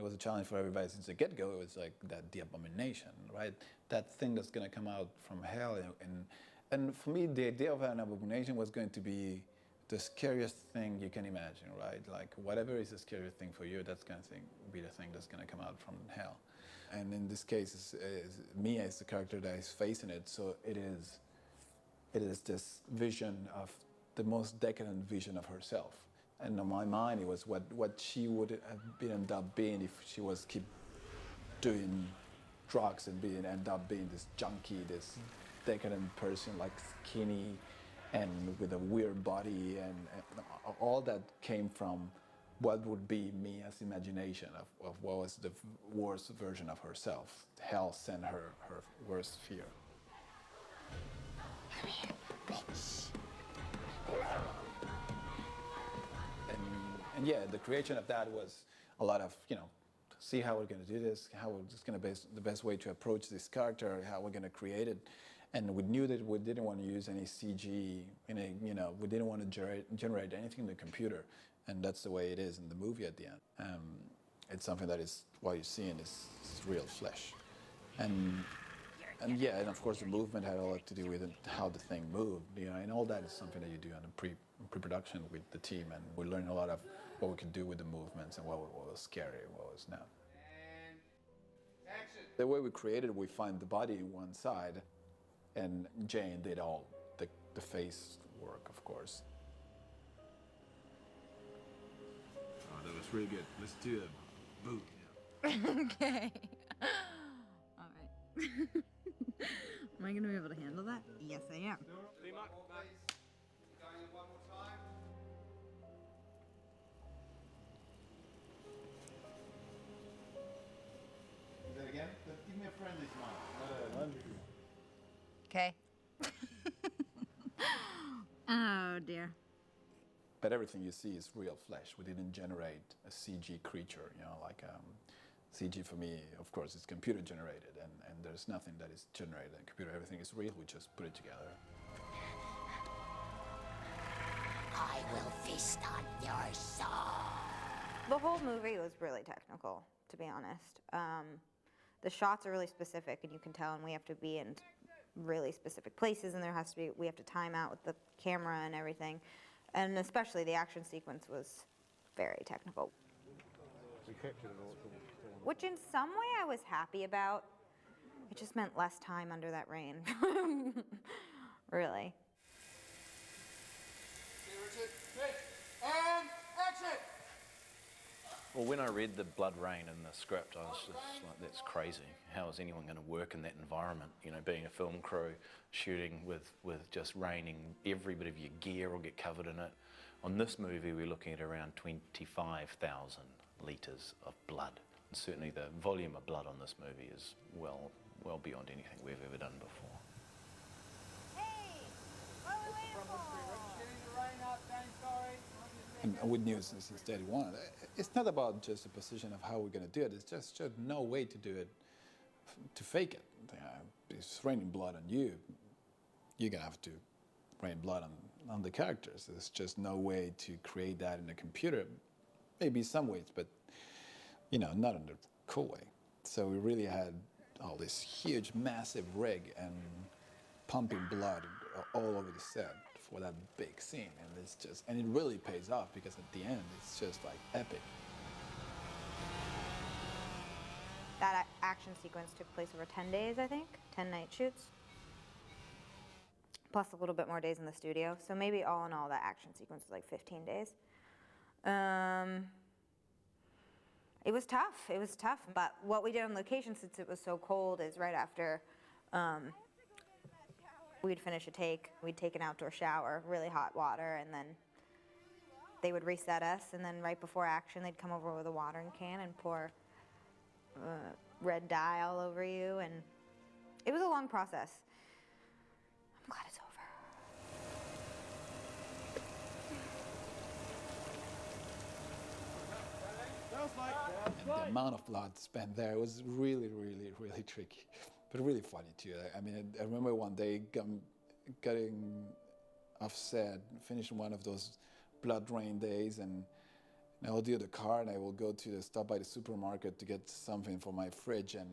was a challenge for everybody since the get-go. It was like the abomination, right? That thing that's going to come out from hell. And for me, the idea of an abomination was going to be the scariest thing you can imagine, right? Like whatever is the scariest thing for you, that's going to be the thing that's going to come out from hell. And in this case, Mia is the character that is facing it, so it is this vision of the most decadent vision of herself. And in my mind, it was what she would have ended up being if she was keep doing drugs and end up being this junkie, this decadent person, like skinny and with a weird body, and all that came from what would be Mia's imagination of what was the worst version of herself. Hell sent her worst fear. And yeah, the creation of that was a lot of, see how we're going to do this, how it's going to be the best way to approach this character, how we're going to create it. And we knew that we didn't want to use any CG, we didn't want to generate anything in the computer. And that's the way it is in the movie at the end. It's something that is, what you're seeing is real flesh. And yeah, and of course the movement had a lot to do with how the thing moved, and all that is something that you do on the pre-production with the team, and we learned a lot of what we could do with the movements and what was scary and what was not. The way we created, we find the body one side, and Jane did all the face work, of course. Oh, that was really good. Let's do a boot. Okay. All right. Am I going to be able to handle that? Yes, I am. Going in one more time. Do that again? Give me a friendly smile. Okay. Oh, dear. But everything you see is real flesh. We didn't generate a CG creature, CG for me, of course, is computer generated, and there's nothing that is generated in computer. Everything is real, we just put it together. I will feast on your soul. The whole movie was really technical, to be honest. The shots are really specific, and you can tell, and we have to be in really specific places, and we have to time out with the camera and everything. And especially the action sequence was very technical. Which in some way I was happy about. It just meant less time under that rain. Really. And action! Well, when I read the blood rain in the script, I was just like, that's crazy. How is anyone going to work in that environment? Being a film crew, shooting with just raining, every bit of your gear will get covered in it. On this movie, we're looking at around 25,000 litres of blood. And certainly the volume of blood on this movie is well beyond anything we've ever done before. Hey! What are we waiting for? Getting the rain up, Dane, sorry. And with News since day one, it's not about just the position of how we're going to do it. It's just no way to do it, to fake it. It's raining blood on you. You're going to have to rain blood on the characters. There's just no way to create that in a computer. Maybe some ways, but not in a cool way. So we really had all this huge, massive rig and pumping blood all over the set for that big scene, and it really pays off because at the end it's just like epic. That action sequence took place over 10 days, I think, 10 night shoots, plus a little bit more days in the studio. So maybe all in all, that action sequence was like 15 days. It was tough, but what we did on location, since it was so cold, is right after we'd finish a take, we'd take an outdoor shower, really hot water, and then they would reset us, and then right before action, they'd come over with a watering can and pour red dye all over you, and it was a long process. I'm glad it's over. And the amount of blood spent there was really, really, really tricky, but really funny too. I mean, I remember one day getting off set, finishing one of those blood rain days, and And I will do the car, and I will go to stop by the supermarket to get something for my fridge, and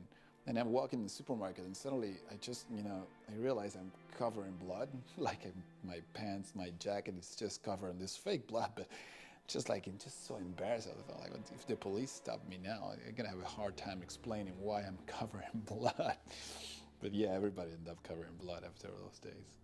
I'm walking in the supermarket, and suddenly I just, I realize I'm covered in blood, like my pants, my jacket is just covered in this fake blood, but just so embarrassed. I thought, like, if the police stop me now, I'm gonna have a hard time explaining why I'm covered in blood. But yeah, everybody ended up covered in blood after those days.